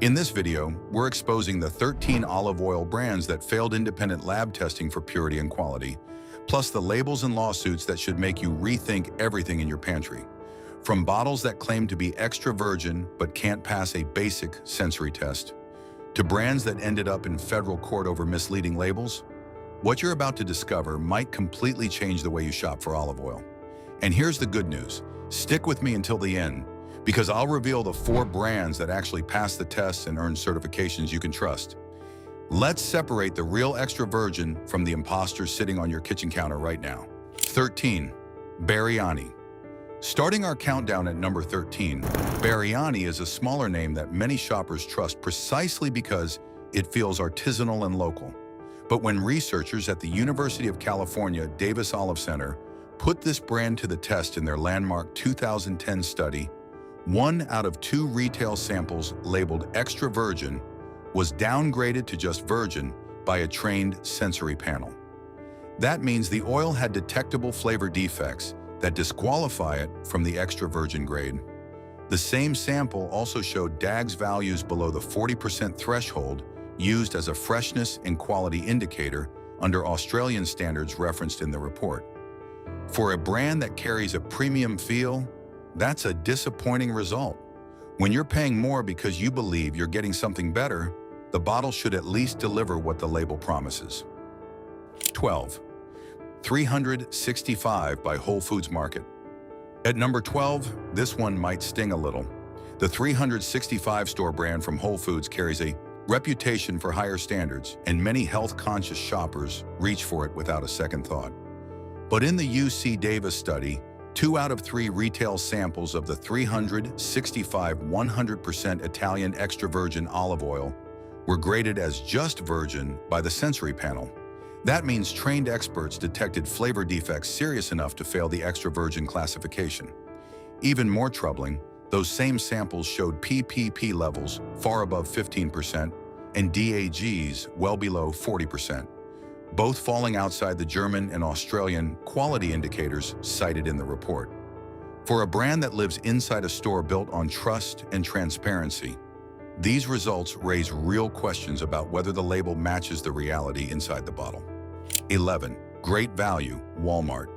In this video, we're exposing the 13 olive oil brands that failed independent lab testing for purity and quality, plus the labels and lawsuits that should make you rethink everything in your pantry. From bottles that claim to be extra virgin but can't pass a basic sensory test, to brands that ended up in federal court over misleading labels, what you're about to discover might completely change the way you shop for olive oil. And here's the good news. Stick with me until the end, because I'll reveal the 4 brands that actually pass the tests and earn certifications you can trust. Let's separate the real extra virgin from the imposters sitting on your kitchen counter right now. 13. Bariani. Starting our countdown at number 13, Bariani is a smaller name that many shoppers trust precisely because it feels artisanal and local. But when researchers at the University of California Davis Olive Center put this brand to the test in their landmark 2010 study, 1 out of 2 retail samples labeled extra virgin was downgraded to just virgin by a trained sensory panel. That means the oil had detectable flavor defects that disqualify it from the extra virgin grade. The same sample also showed DAGS values below the 40% threshold used as a freshness and quality indicator under Australian standards referenced in the report. For a brand that carries a premium feel, that's a disappointing result. When you're paying more because you believe you're getting something better, the bottle should at least deliver what the label promises. 12. 365 by Whole Foods Market. At number 12, this one might sting a little. The 365 store brand from Whole Foods carries a reputation for higher standards, and many health-conscious shoppers reach for it without a second thought. But in the UC Davis study, 2 out of 3 retail samples of the 365 100% Italian extra virgin olive oil were graded as just virgin by the sensory panel. That means trained experts detected flavor defects serious enough to fail the extra virgin classification. Even more troubling, those same samples showed PPP levels far above 15% and DAGs well below 40%, both falling outside the German and Australian quality indicators cited in the report. For a brand that lives inside a store built on trust and transparency, these results raise real questions about whether the label matches the reality inside the bottle. 11. Great Value, Walmart.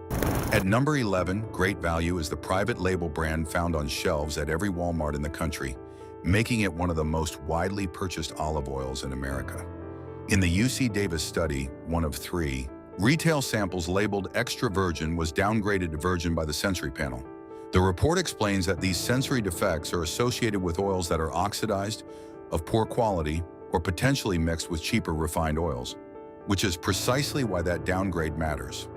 At number 11, Great Value is the private label brand found on shelves at every Walmart in the country, making it one of the most widely purchased olive oils in America. In the UC Davis study, 1 of 3, retail samples labeled extra virgin was downgraded to virgin by the sensory panel. The report explains that these sensory defects are associated with oils that are oxidized, of poor quality, or potentially mixed with cheaper refined oils, which is precisely why that downgrade matters.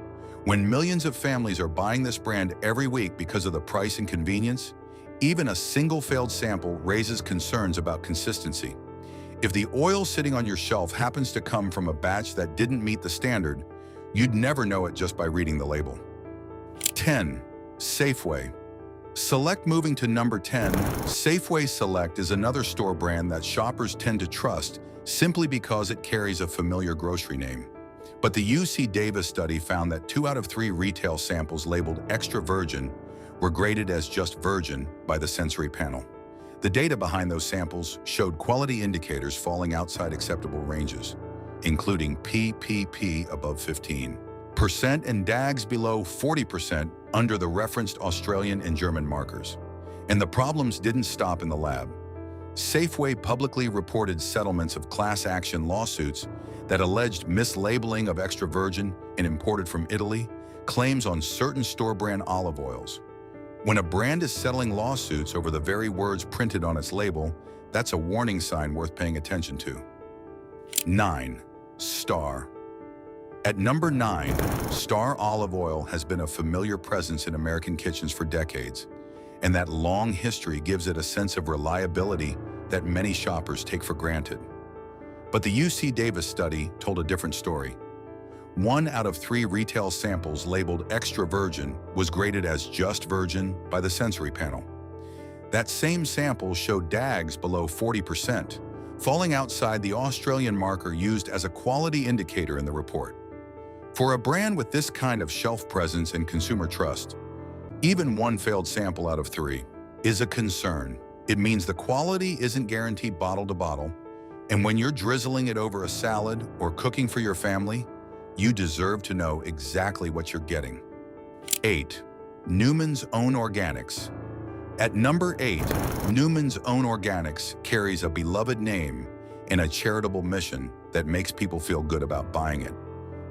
When millions of families are buying this brand every week because of the price and convenience, even a single failed sample raises concerns about consistency. If the oil sitting on your shelf happens to come from a batch that didn't meet the standard, you'd never know it just by reading the label. 10. Safeway. Select. Moving to number 10, Safeway Select is another store brand that shoppers tend to trust simply because it carries a familiar grocery name. But the UC Davis study found that 2 out of 3 retail samples labeled extra virgin were graded as just virgin by the sensory panel. The data behind those samples showed quality indicators falling outside acceptable ranges, including PPP above 15% and DAGs below 40% under the referenced Australian and German markers. And the problems didn't stop in the lab. Safeway publicly reported settlements of class action lawsuits that alleged mislabeling of extra virgin and imported from Italy, claims on certain store brand olive oils. When a brand is settling lawsuits over the very words printed on its label, that's a warning sign worth paying attention to. 9. Star. At number 9, Star olive oil has been a familiar presence in American kitchens for decades, and that long history gives it a sense of reliability that many shoppers take for granted. But the UC Davis study told a different story. 1 out of 3 retail samples labeled extra virgin was graded as just virgin by the sensory panel. That same sample showed DAGs below 40%, falling outside the Australian marker used as a quality indicator in the report. For a brand with this kind of shelf presence and consumer trust, even 1 failed sample out of 3 is a concern. It means the quality isn't guaranteed bottle to bottle, and when you're drizzling it over a salad or cooking for your family, you deserve to know exactly what you're getting. 8. Newman's Own Organics. At number 8, Newman's Own Organics carries a beloved name and a charitable mission that makes people feel good about buying it.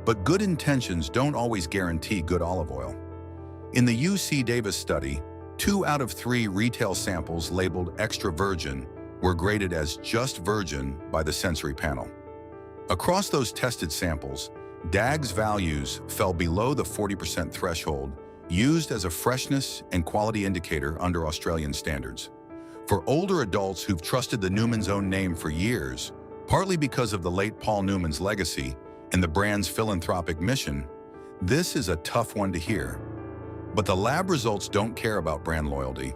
But good intentions don't always guarantee good olive oil. In the UC Davis study, 2 out of 3 retail samples labeled extra virgin were graded as just virgin by the sensory panel. Across those tested samples, DAG's values fell below the 40% threshold used as a freshness and quality indicator under Australian standards. For older adults who've trusted the Newman's Own name for years, partly because of the late Paul Newman's legacy and the brand's philanthropic mission, this is a tough one to hear. But the lab results don't care about brand loyalty.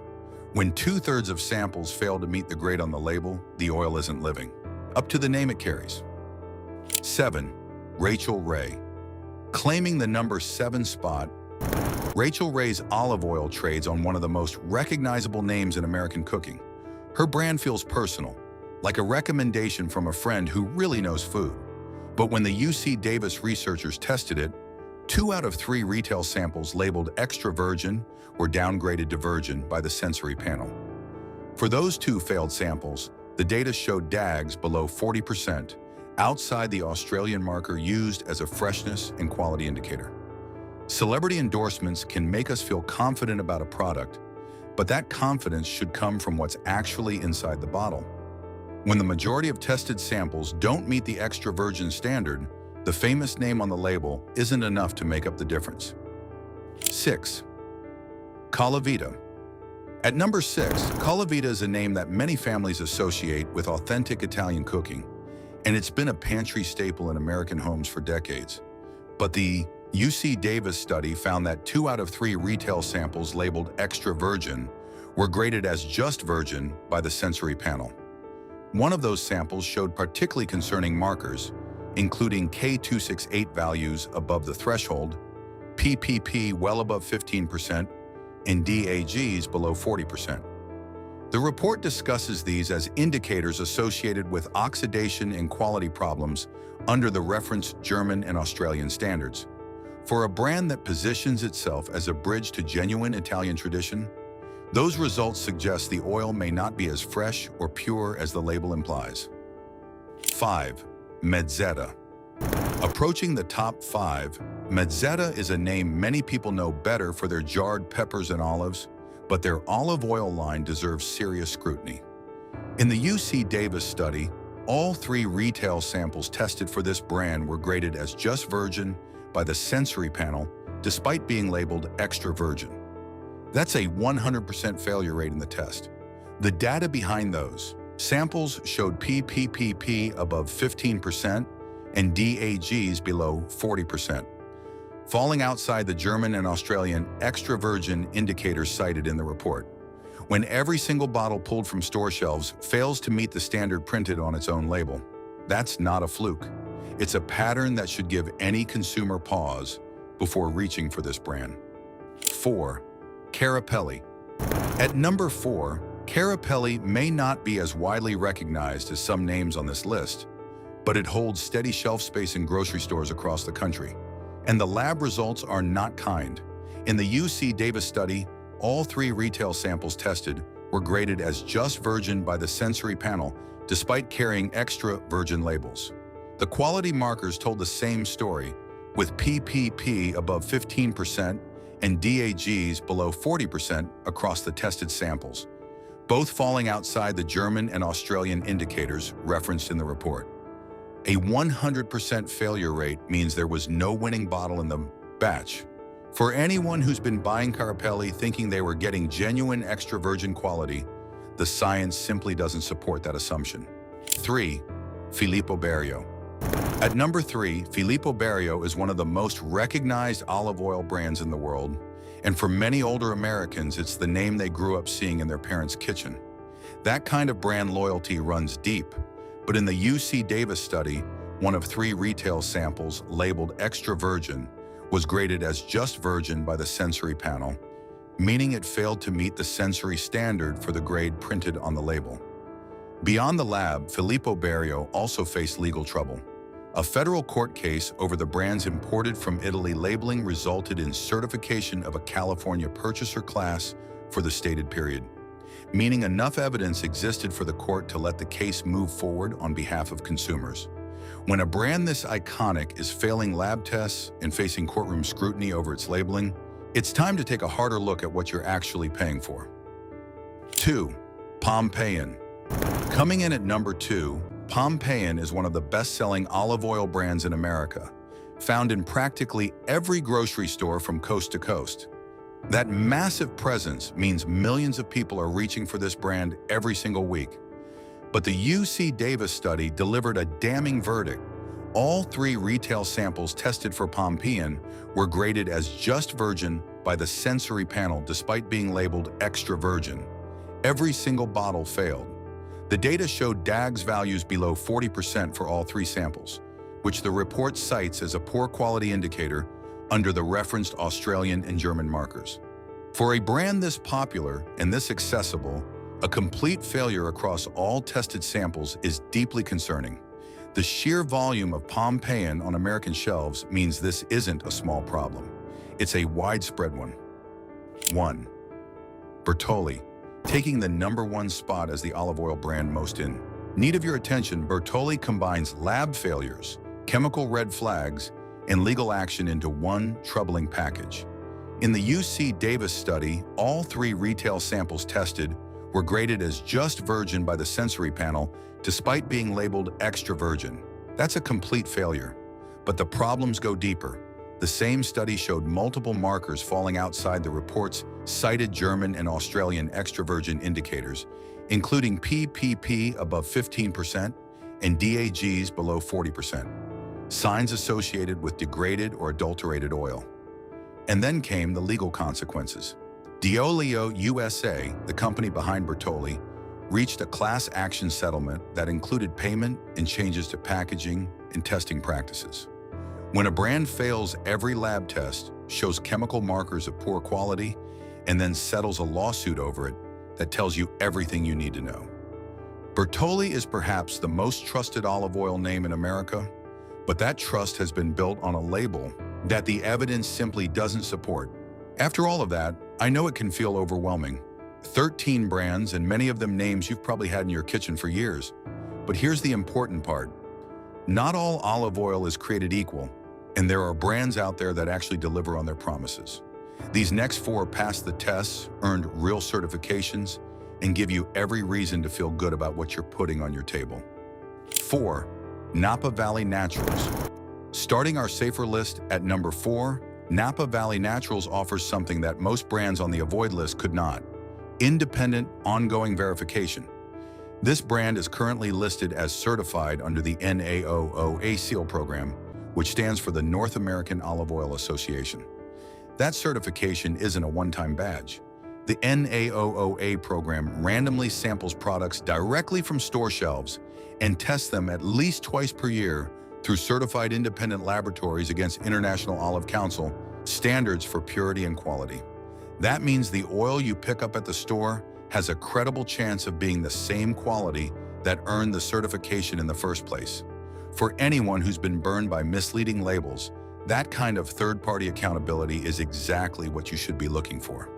When 2/3 of samples fail to meet the grade on the label, the oil isn't living up to the name it carries. 7. Rachael Ray. Claiming the number 7 spot, Rachael Ray's olive oil trades on one of the most recognizable names in American cooking. Her brand feels personal, like a recommendation from a friend who really knows food. But when the UC Davis researchers tested it, 2 out of 3 retail samples labeled extra virgin were downgraded to virgin by the sensory panel. For those 2 failed samples, the data showed DAGs below 40%, outside the Australian marker used as a freshness and quality indicator. Celebrity endorsements can make us feel confident about a product, but that confidence should come from what's actually inside the bottle. When the majority of tested samples don't meet the extra virgin standard, the famous name on the label isn't enough to make up the difference. 6. Calavita. At number 6, Calavita is a name that many families associate with authentic Italian cooking, and it's been a pantry staple in American homes for decades. But the UC Davis study found that 2 out of 3 retail samples labeled extra virgin were graded as just virgin by the sensory panel. One of those samples showed particularly concerning markers, including K268 values above the threshold, PPP well above 15%, and DAGs below 40%. The report discusses these as indicators associated with oxidation and quality problems under the referenced German and Australian standards. For a brand that positions itself as a bridge to genuine Italian tradition, those results suggest the oil may not be as fresh or pure as the label implies. 5. Mezzetta. Approaching the top 5, Mezzetta is a name many people know better for their jarred peppers and olives, but their olive oil line deserves serious scrutiny. In the UC Davis study, all 3 retail samples tested for this brand were graded as just virgin by the sensory panel, despite being labeled extra virgin. That's a 100% failure rate in the test. The data behind those samples showed PPPP above 15% and DAGs below 40%, falling outside the German and Australian extra virgin indicators cited in the report. When every single bottle pulled from store shelves fails to meet the standard printed on its own label, that's not a fluke. It's a pattern that should give any consumer pause before reaching for this brand. 4. Carapelli. At number 4, Carapelli may not be as widely recognized as some names on this list, but it holds steady shelf space in grocery stores across the country. And the lab results are not kind. In the UC Davis study, all 3 retail samples tested were graded as just virgin by the sensory panel, despite carrying extra virgin labels. The quality markers told the same story, with PPP above 15% and DAGs below 40% across the tested samples, both falling outside the German and Australian indicators referenced in the report. A 100% failure rate means there was no winning bottle in the batch. For anyone who's been buying Carapelli thinking they were getting genuine extra virgin quality, the science simply doesn't support that assumption. 3. Filippo Berio. At number 3, Filippo Berio is one of the most recognized olive oil brands in the world, and for many older Americans, it's the name they grew up seeing in their parents' kitchen. That kind of brand loyalty runs deep, but in the UC Davis study, one of 3 retail samples labeled extra virgin was graded as just virgin by the sensory panel, meaning it failed to meet the sensory standard for the grade printed on the label. Beyond the lab, Filippo Berio also faced legal trouble. A federal court case over the brand's imported from Italy labeling resulted in certification of a California purchaser class for the stated period, meaning enough evidence existed for the court to let the case move forward on behalf of consumers. When a brand this iconic is failing lab tests and facing courtroom scrutiny over its labeling, it's time to take a harder look at what you're actually paying for. 2. Pompeian. Coming in at number 2, Pompeian is one of the best-selling olive oil brands in America, found in practically every grocery store from coast to coast. That massive presence means millions of people are reaching for this brand every single week. But the UC Davis study delivered a damning verdict. All 3 retail samples tested for Pompeian were graded as just virgin by the sensory panel despite being labeled extra virgin. Every single bottle failed. The data showed DAGS values below 40% for all 3 samples, which the report cites as a poor quality indicator under the referenced Australian and German markers. For a brand this popular and this accessible, a complete failure across all tested samples is deeply concerning. The sheer volume of Pompeian on American shelves means this isn't a small problem. It's a widespread one. 1. Bertolli, taking the #1 spot as the olive oil brand most in need of your attention. Bertolli combines lab failures, chemical red flags, and legal action into one troubling package. In the UC Davis study, all 3 retail samples tested were graded as just virgin by the sensory panel despite being labeled extra virgin. That's a complete failure. But the problems go deeper. The same study showed multiple markers falling outside the report's cited German and Australian extra virgin indicators, including PPP above 15% and DAGs below 40%, signs associated with degraded or adulterated oil. And then came the legal consequences. D'Olio USA, the company behind Bertolli, reached a class action settlement that included payment and changes to packaging and testing practices. When a brand fails every lab test, shows chemical markers of poor quality, and then settles a lawsuit over it, that tells you everything you need to know. Bertolli is perhaps the most trusted olive oil name in America, but that trust has been built on a label that the evidence simply doesn't support. After all of that, I know it can feel overwhelming. 13 brands, and many of them names you've probably had in your kitchen for years. But here's the important part. Not all olive oil is created equal, and there are brands out there that actually deliver on their promises. These next 4 passed the tests, earned real certifications, and give you every reason to feel good about what you're putting on your table. 4. Napa Valley Naturals. Starting our safer list at number 4, Napa Valley Naturals offers something that most brands on the avoid list could not: independent, ongoing verification. This brand is currently listed as certified under the NAOOA seal program, which stands for the North American Olive Oil Association. That certification isn't a one-time badge. The NAOOA program randomly samples products directly from store shelves and tests them at least twice per year through certified independent laboratories against International Olive Council standards for purity and quality. That means the oil you pick up at the store has a credible chance of being the same quality that earned the certification in the first place. For anyone who's been burned by misleading labels, that kind of third-party accountability is exactly what you should be looking for.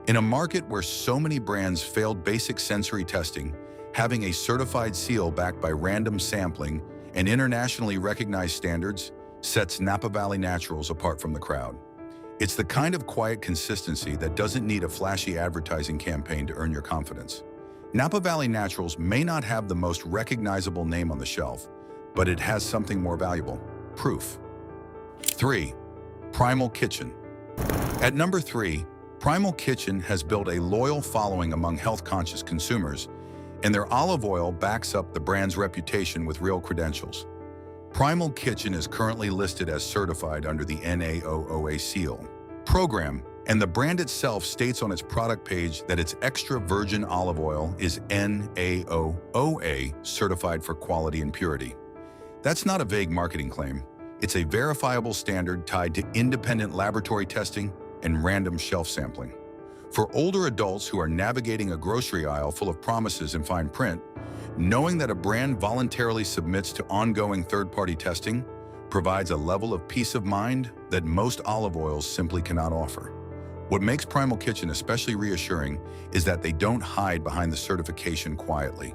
In a market where so many brands failed basic sensory testing, having a certified seal backed by random sampling and internationally recognized standards sets Napa Valley Naturals apart from the crowd. It's the kind of quiet consistency that doesn't need a flashy advertising campaign to earn your confidence. Napa Valley Naturals may not have the most recognizable name on the shelf, but it has something more valuable: proof. 3. Primal Kitchen. At number 3, Primal Kitchen has built a loyal following among health-conscious consumers, and their olive oil backs up the brand's reputation with real credentials. Primal Kitchen is currently listed as certified under the NAOOA seal program, and the brand itself states on its product page that its extra virgin olive oil is NAOOA certified for quality and purity. That's not a vague marketing claim. It's a verifiable standard tied to independent laboratory testing and random shelf sampling. For older adults who are navigating a grocery aisle full of promises and fine print, knowing that a brand voluntarily submits to ongoing third-party testing provides a level of peace of mind that most olive oils simply cannot offer. What makes Primal Kitchen especially reassuring is that they don't hide behind the certification quietly.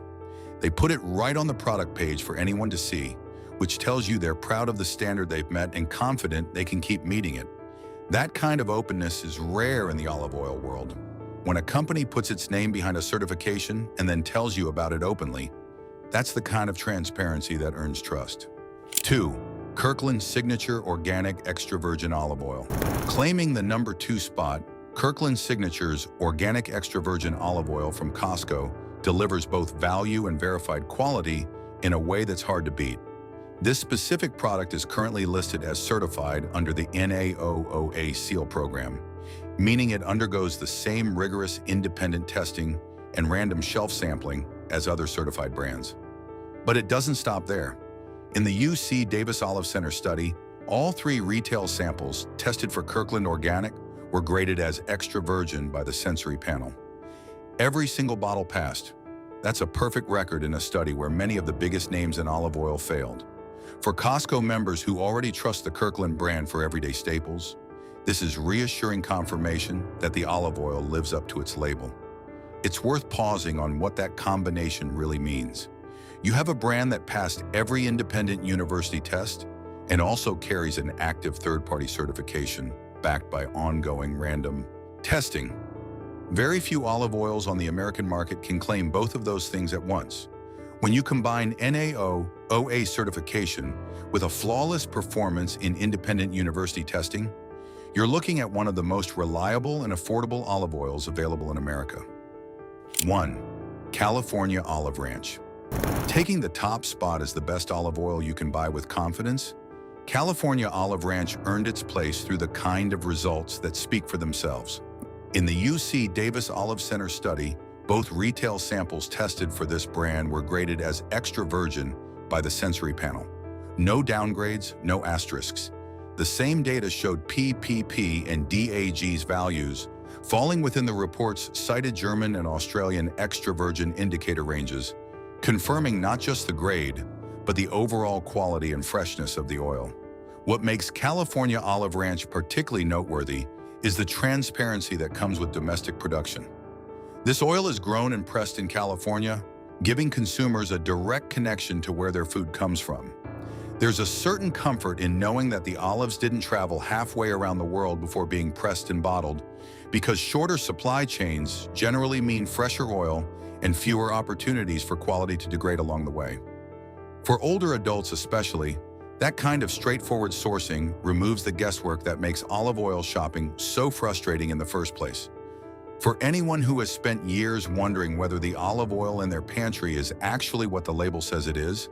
They put it right on the product page for anyone to see, which tells you they're proud of the standard they've met and confident they can keep meeting it. That kind of openness is rare in the olive oil world. When a company puts its name behind a certification and then tells you about it openly, that's the kind of transparency that earns trust. 2. Kirkland Signature Organic Extra Virgin Olive Oil. Claiming the number 2 spot, Kirkland Signature's Organic Extra Virgin Olive Oil from Costco delivers both value and verified quality in a way that's hard to beat. This specific product is currently listed as certified under the NAOOA seal program, meaning it undergoes the same rigorous independent testing and random shelf sampling as other certified brands. But it doesn't stop there. In the UC Davis Olive Center study, all 3 retail samples tested for Kirkland Organic were graded as extra virgin by the sensory panel. Every single bottle passed. That's a perfect record in a study where many of the biggest names in olive oil failed. For Costco members who already trust the Kirkland brand for everyday staples, this is reassuring confirmation that the olive oil lives up to its label. It's worth pausing on what that combination really means. You have a brand that passed every independent university test and also carries an active third-party certification backed by ongoing random testing. Very few olive oils on the American market can claim both of those things at once. When you combine NAOOA certification with a flawless performance in independent university testing, you're looking at one of the most reliable and affordable olive oils available in America. 1. California Olive Ranch. Taking the top spot as the best olive oil you can buy with confidence, California Olive Ranch earned its place through the kind of results that speak for themselves. In the UC Davis Olive Center study, both retail samples tested for this brand were graded as extra virgin by the sensory panel. No downgrades, no asterisks. The same data showed PPP and DAG's values falling within the report's cited German and Australian extra virgin indicator ranges, confirming not just the grade, but the overall quality and freshness of the oil. What makes California Olive Ranch particularly noteworthy is the transparency that comes with domestic production. This oil is grown and pressed in California, giving consumers a direct connection to where their food comes from. There's a certain comfort in knowing that the olives didn't travel halfway around the world before being pressed and bottled, because shorter supply chains generally mean fresher oil and fewer opportunities for quality to degrade along the way. For older adults especially, that kind of straightforward sourcing removes the guesswork that makes olive oil shopping so frustrating in the first place. For anyone who has spent years wondering whether the olive oil in their pantry is actually what the label says it is,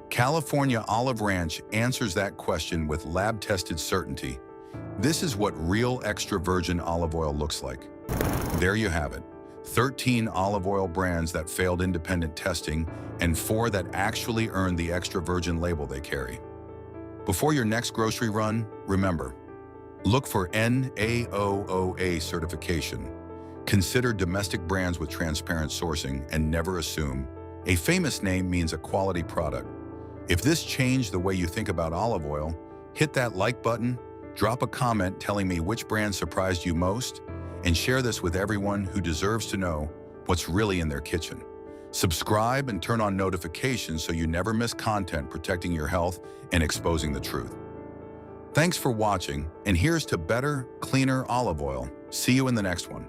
California Olive Ranch answers that question with lab-tested certainty. This is what real extra virgin olive oil looks like. There you have it. 13 olive oil brands that failed independent testing and 4 that actually earned the extra virgin label they carry. Before your next grocery run, remember, look for NAOOA certification. Consider domestic brands with transparent sourcing and never assume a famous name means a quality product. If this changed the way you think about olive oil, hit that like button, drop a comment telling me which brand surprised you most, and share this with everyone who deserves to know what's really in their kitchen. Subscribe and turn on notifications so you never miss content protecting your health and exposing the truth. Thanks for watching, and here's to better, cleaner olive oil. See you in the next one.